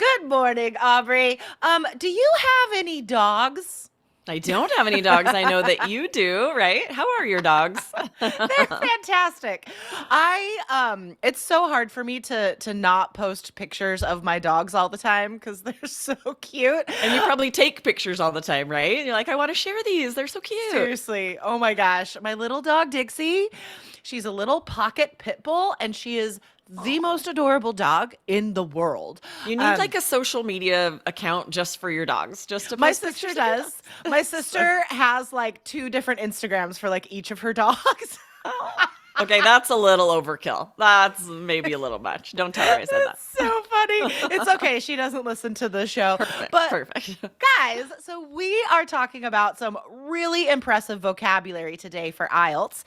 Good morning, Aubrey. Do you have any dogs? I don't have any dogs. I know that you do, right? How are your dogs? They're fantastic. It's so hard for me to not post pictures of my dogs all the time because they're so cute. And you probably take pictures all the time, right? You're like, I want to share these. They're so cute. Seriously. Oh my gosh. My little dog Dixie, she's a little pocket pit bull and she is the most adorable dog in the world. You need Um, like a social media account just for your dogs, just to my post sister pictures of your does. dogs. My So, sister has like two different Instagrams for like each of her dogs. oh. Okay, that's a little overkill. That's maybe a little much. Don't tell her I said that. It's so funny. It's okay. She doesn't listen to the show. Perfect, But perfect. guys, so we are talking about some really impressive vocabulary today for IELTS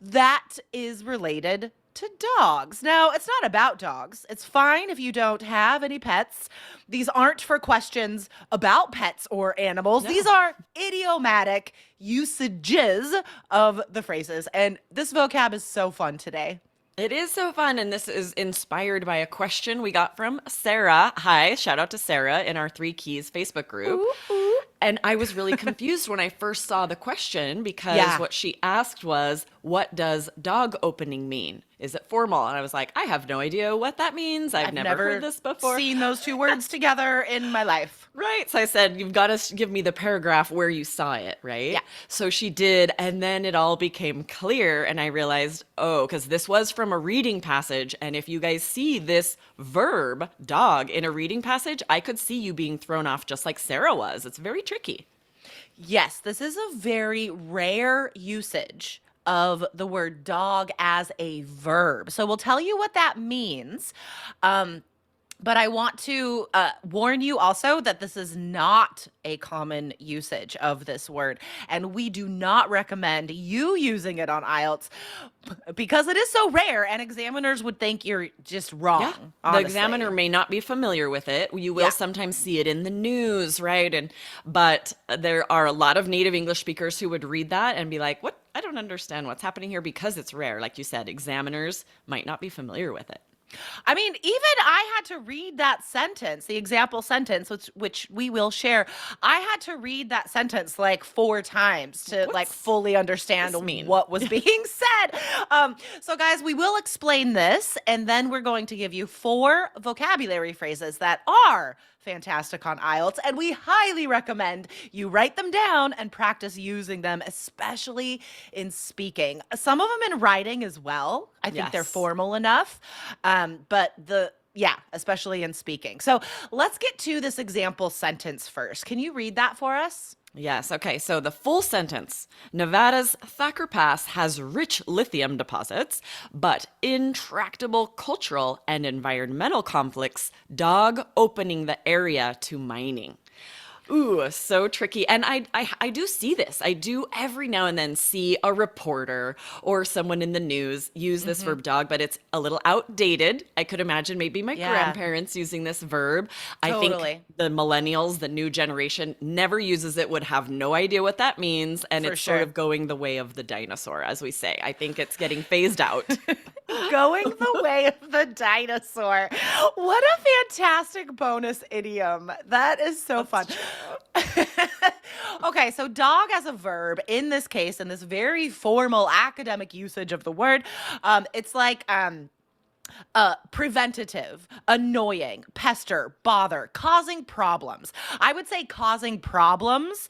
that is related to dogs. Now, it's not about dogs. It's fine if you don't have any pets. These aren't for questions about pets or animals. These No. are idiomatic usages of the phrases. And this vocab is so fun today. It is so fun, and this is inspired by a question we got from Sarah. Hi, shout out to Sarah in our Three Keys Facebook group. Ooh, ooh. And I was really confused when I first saw the question because Yeah. what she asked was, what does dog opening mean? Is it formal? And I was like, I have no idea what that means. I've never heard this before. seen those two words together in my life. Right. So I said, you've got to give me the paragraph where you saw it, right? Yeah. So she did. And then it all became clear. And I realized, oh, because this was from a reading passage. And if you guys see this verb, dog, in a reading passage, I could see you being thrown off just like Sarah was. It's very tricky. Yes, this is a very rare usage of the word dog as a verb. So we'll tell you what that means. But I want to warn you also that this is not a common usage of this word. And we do not recommend you using it on IELTS because it is so rare and examiners would think you're just wrong. Yeah. The Honestly. examiner may not be familiar with it. You will Yeah. sometimes see it in the news, right? But there are a lot of native English speakers who would read that and be like, "What? I don't understand what's happening here," because it's rare. Like you said, examiners might not be familiar with it. I mean, even I had to read that sentence, the example sentence, which we will share. I had to read that sentence like 4 times to like What's fully understand this mean? what was being said. So guys, we will explain this, and then we're going to give you 4 vocabulary phrases that are fantastic on IELTS, and we highly recommend you write them down and practice using them, especially in speaking. Some of them in writing as well. I think they're Yes. formal enough, yeah, especially in speaking. So let's get to this example sentence first. Can you read that for us? Yes. Okay. So the full sentence: Nevada's Thacker Pass has rich lithium deposits, but intractable cultural and environmental conflicts dog opening the area to mining. Ooh, so tricky. And I do see this. I do every now and then see a reporter or someone in the news use this verb dog, but it's a little outdated. I could imagine maybe my Yeah. grandparents using this verb. I think Totally. the millennials, the new generation, never uses it, would have no idea what that means. And For it's sort sure. of going the way of the dinosaur, as we say. I think it's getting phased out. Going the way of the dinosaur. What a fantastic bonus idiom. That is so fun. Okay, so dog as a verb in this case, in this very formal academic usage of the word, it's like preventative, annoying, pester, bother, causing problems. I would say causing problems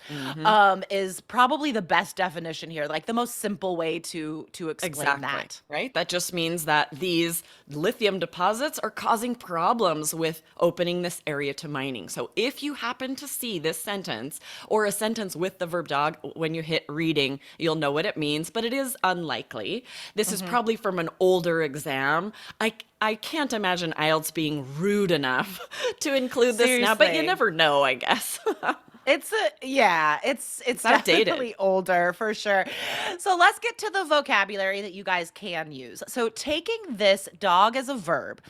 is probably the best definition here, like the most simple way to explain that. Right? That just means that these lithium deposits are causing problems with opening this area to mining. So if you happen to see this sentence or a sentence with the verb dog, when you hit reading, you'll know what it means, but it is unlikely. This is probably from an older exam. I can't imagine IELTS being rude enough to include this now, but you Seriously. never know, I guess. It's outdated. definitely older for sure. So let's get to the vocabulary that you guys can use. So taking this dog as a verb,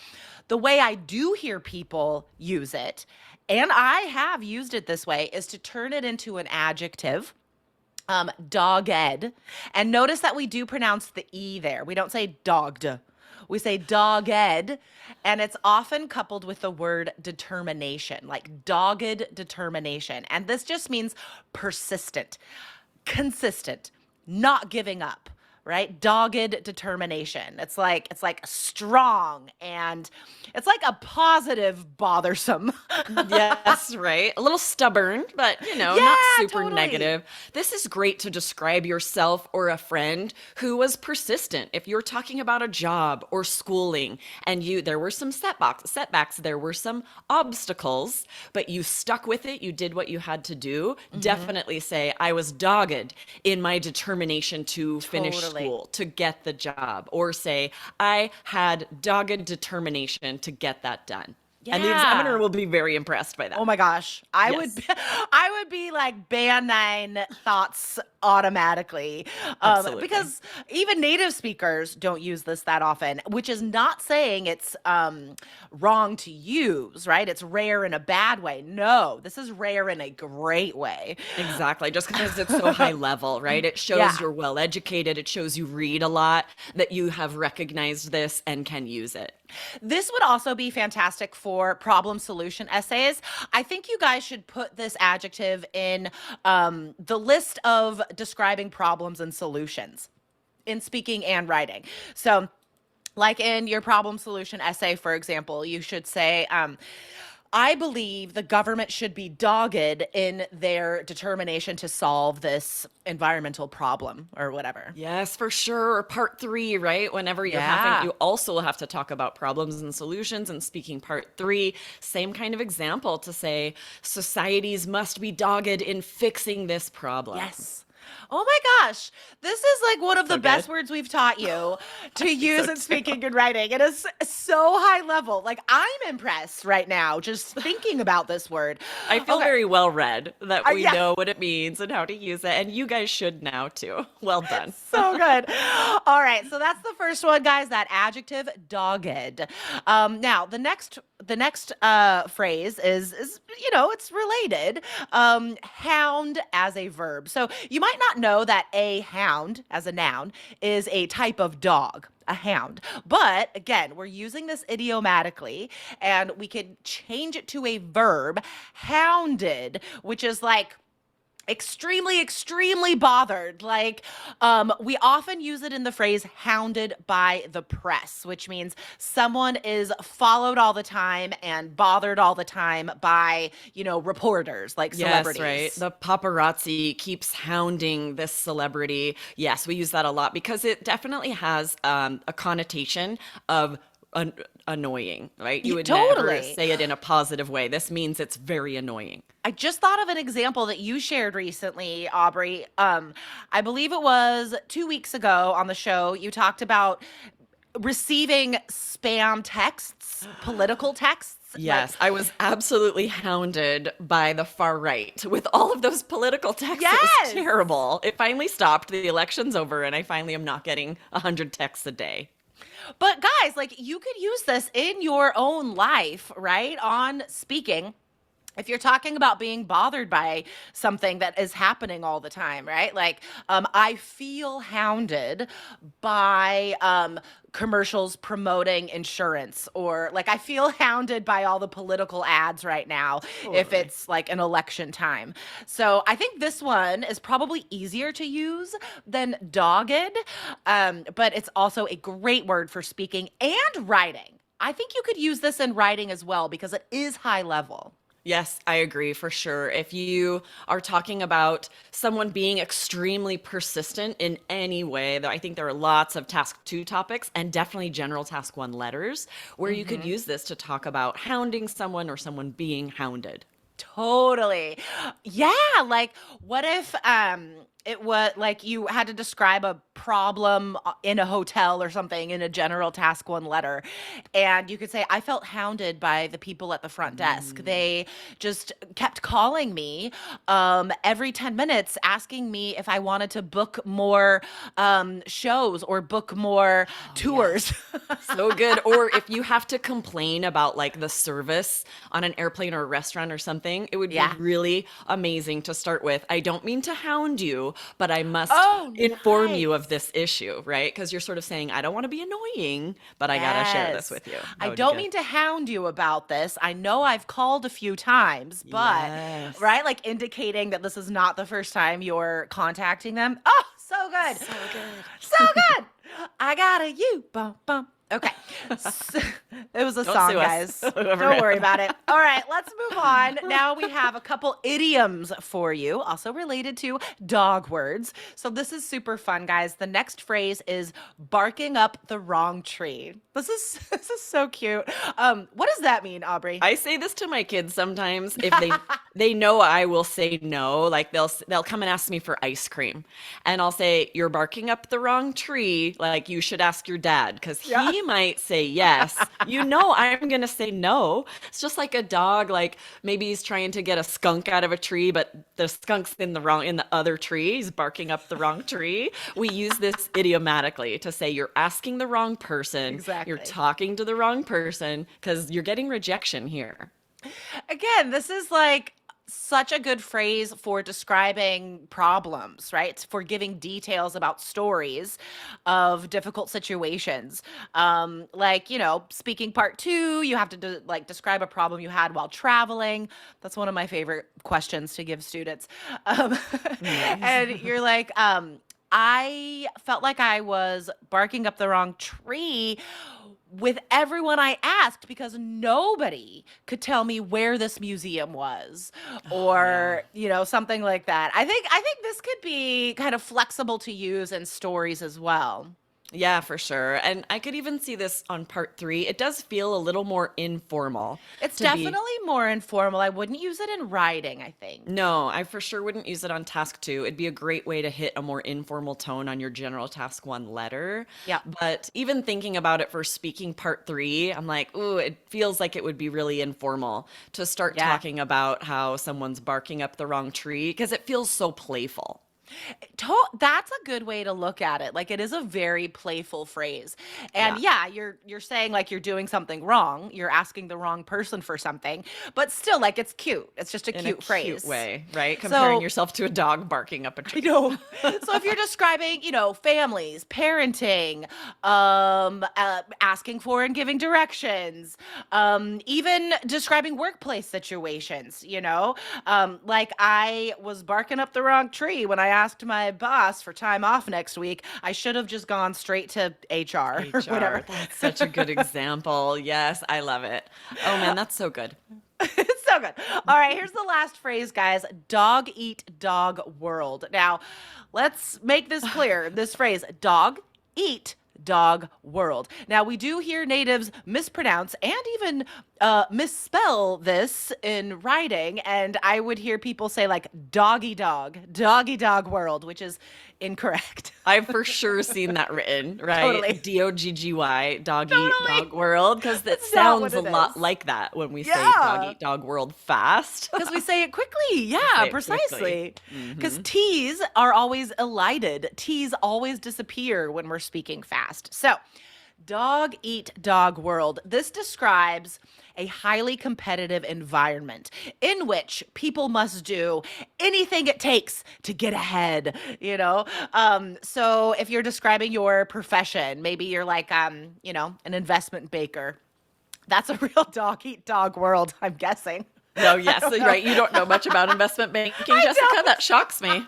the way I do hear people use it, and I have used it this way, is to turn it into an adjective. Dogged. And notice that we do pronounce the E there. We don't say dogged. We say dogged, and it's often coupled with the word determination, like dogged determination. And this just means persistent, consistent, not giving up, right? Dogged determination. It's like strong, and it's like a positive bothersome. Yes, right. A little stubborn, but not Yeah, super totally. negative. This is great to describe yourself or a friend who was persistent. If you're talking about a job or schooling and there were some setbacks, there were some obstacles, but you stuck with it, you did what you had to do, Mhm. definitely say, I was dogged in my determination to finish Totally. school, to get the job, or say, I had dogged determination to get that done. And the examiner Yeah. will be very impressed by Oh that. my gosh. I would Yes, be, I would be like band nine thoughts automatically. absolutely. Because even native speakers don't use this that often, which is not saying it's wrong to use, right? It's rare in a bad way. No, this is rare in a great way. Exactly. Just because it's so high level, right? It shows Yeah. you're well educated. It shows you read a lot, that you have recognized this and can use it. This would also be fantastic for problem solution essays. I think you guys should put this adjective in the list of describing problems and solutions in speaking and writing. So, like in your problem solution essay, for example, you should say, I believe the government should be dogged in their determination to solve this environmental problem or whatever. Yes, for sure. Or part three, right? Whenever you Yeah. also have to talk about problems and solutions and speaking part three, same kind of example to say societies must be dogged in fixing this problem. Yes. Oh my gosh. This is like one of the So good. best words we've taught you I to think so use in too. speaking and writing. It is so high level. Like, I'm impressed right now just thinking about this word. I feel Okay. very well read that we Yeah. know what it means and how to use it, and you guys should now too. Well done. So good. All right, so that's the first one, guys. That adjective, dogged. Now the next phrase is it's related. Hound as a verb. So you might not know that a hound as a noun is a type of dog. A hound. But again, we're using this idiomatically, and we could change it to a verb, hounded, which is like extremely, extremely bothered. Like, we often use it in the phrase hounded by the press, which means someone is followed all the time and bothered all the time by reporters, like Yes, right. celebrities. The paparazzi keeps hounding this celebrity. Yes, we use that a lot because it definitely has a connotation of annoying, right? You would never Totally. say it in a positive way. This means it's very annoying. I just thought of an example that you shared recently, Aubrey. I believe it was 2 weeks ago on the show. You talked about receiving spam texts, political texts. Like, Yes, I was absolutely hounded by the far right with all of those political texts. It was yes. terrible. It finally stopped. The election's over, and I finally am not getting 100 texts a day. But guys, like, you could use this in your own life, right? On speaking. If you're talking about being bothered by something that is happening all the time, right? Like, I feel hounded by commercials promoting insurance, or like, I feel hounded by all the political ads right now if Totally. it's like an election time. So I think this one is probably easier to use than dogged, but it's also a great word for speaking and writing. I think you could use this in writing as well because it is high level. Yes, I agree for sure. If you are talking about someone being extremely persistent in any way, though I think there are lots of task two topics and definitely general task one letters where you could Hmm. use this to talk about hounding someone or someone being hounded. Totally. Yeah, like, what if it was like you had to describe a problem in a hotel or something in a general task one letter, and you could say, I felt hounded by the people at the front desk. Mm. They just kept calling me every 10 minutes asking me if I wanted to book more shows or book more Oh, tours. yes. So good. Or if you have to complain about like the service on an airplane or a restaurant or something, it would be Yeah. really amazing to start with. I don't mean to hound you, but I must Oh, inform you of nice. this issue, right? Because you're sort of saying, I don't want to be annoying, but I gotta share this Yes. with you. That I would be don't good. mean to hound you about this. I know I've called a few times, but, Yes. right, like indicating that this is not the first time you're contacting them. Oh, so good. So good. So good. I got a you. Bum, bum. Okay. So, it was a Don't song, sue us, guys. whoever Don't wrote worry them. about it. All right, let's move on. Now we have a couple idioms for you, also related to dog words. So this is super fun, guys. The next phrase is barking up the wrong tree. This is so cute. What does that mean, Aubrey? I say this to my kids sometimes if they know I will say no, like they'll come and ask me for ice cream, and I'll say you're barking up the wrong tree, like you should ask your dad because Yeah. he might say yes. You know I'm going to say no. It's just like a dog, like maybe he's trying to get a skunk out of a tree, but the skunk's in the other tree. He's barking up the wrong tree. We use this idiomatically to say you're asking the wrong person, you're Exactly. talking to the wrong person because you're getting rejection here. Again, this is like such a good phrase for describing problems, right? For giving details about stories of difficult situations. Like, speaking part two, you have to like describe a problem you had while traveling. That's one of my favorite questions to give students. Um, Nice. and you're like, I felt like I was barking up the wrong tree with everyone I asked because nobody could tell me where this museum was Oh, yeah. or, something like that. I think this could be kind of flexible to use in stories as well. Yeah, for sure. And I could even see this on part three. It does feel a little more informal It's to be. definitely more informal. I wouldn't use it in writing, I think. No, I for sure wouldn't use it on task two. It'd be a great way to hit a more informal tone on your general task one letter. Yeah. But even thinking about it for speaking part three, I'm like, ooh, it feels like it would be really informal to start Yeah. talking about how someone's barking up the wrong tree because it feels so playful. That's a good way to look at it. Like it is a very playful phrase. And Yeah. yeah, you're saying like you're doing something wrong. You're asking the wrong person for something, but still like it's cute. It's just a In a cute cute phrase. way, right? Comparing So, yourself to a dog barking up a I tree. know. So if you're describing, families, parenting, asking for and giving directions, even describing workplace situations, like I was barking up the wrong tree when I asked my boss for time off next week. I should have just gone straight to HR or HR. whatever. That's such a good example. Yes, I love it. Oh man, that's so good. It's so good. All right, here's the last phrase, guys. Dog eat dog world. Now, let's make this clear. This phrase, dog eat dog world. Now, we do hear natives mispronounce and even misspell this in writing, and I would hear people say like doggy dog world, which is incorrect. I've for sure seen that written, right? Totally. Dogggy, dog eat Totally. dog world, because it That's not what sounds a it lot is. like that when we say dog Yeah. eat dog world fast. Because we say it quickly. Say Yeah, it quickly. precisely. Because T's are always elided. T's always disappear when we're speaking fast. So, dog eat dog world. This describes a highly competitive environment in which people must do anything it takes to get ahead, So if you're describing your profession, maybe you're like, an investment banker. That's a real dog eat dog world, I'm guessing. No, I yes, don't know. right. You don't know much about investment banking, I Jessica. don't. That shocks me.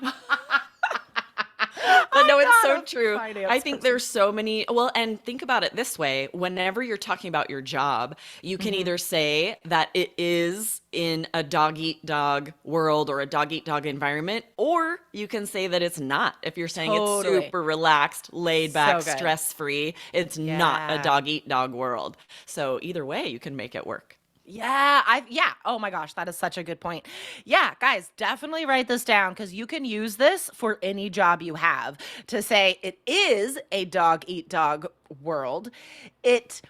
But I'm no, it's so not a true. I finance think person. there's so many. Well, and think about it this way: whenever you're talking about your job, you can Mhm. either say that it is in a dog eat dog world or a dog eat dog environment, or you can say that it's not. If you're saying it's Totally. super relaxed, laid So back, good. stress free, it's not a Yeah. dog eat dog world. So either way, you can make it work. Yeah. Oh my gosh, that is such a good point. Yeah, guys, definitely write this down because you can use this for any job you have to say it is a dog eat dog world. It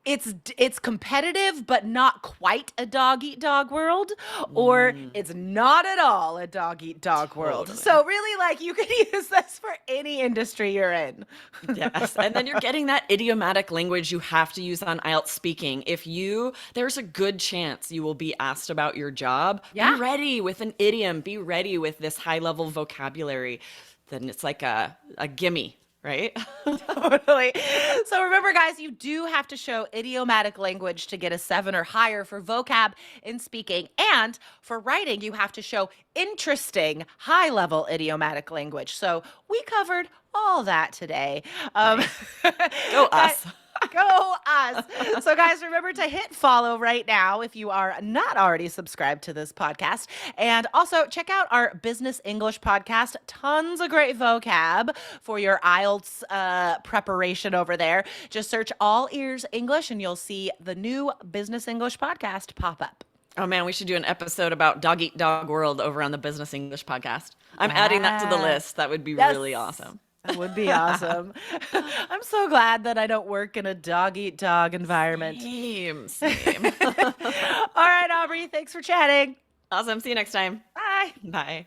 it's competitive, but not quite a dog eat dog world, or Mm, it's not at all a dog eat dog world. totally. So really, like, you can use this for any industry you're in. Yes. And then you're getting that idiomatic language you have to use on IELTS speaking. There's a good chance you will be asked about your job. Be Yeah. ready with an idiom, be ready with this high level vocabulary. Then it's like a gimme, right? Totally. So remember, guys, you do have to show idiomatic language to get a 7 or higher for vocab in speaking. And for writing, you have to show interesting, high level idiomatic language. So we covered all that today. Nice. Go Guys, us. go us. So, guys, remember to hit follow right now if you are not already subscribed to this podcast. And also check out our Business English podcast. Tons of great vocab for your IELTS preparation over there. Just search All Ears English and you'll see the new Business English podcast pop up. Oh man, we should do an episode about Dog Eat Dog World over on the Business English podcast. I'm adding that to the Yeah. list. That would be Yes. really awesome. That would be awesome. I'm so glad that I don't work in a dog eat dog environment. Same, same. All right, Aubrey, thanks for chatting. Awesome. See you next time. Bye. Bye.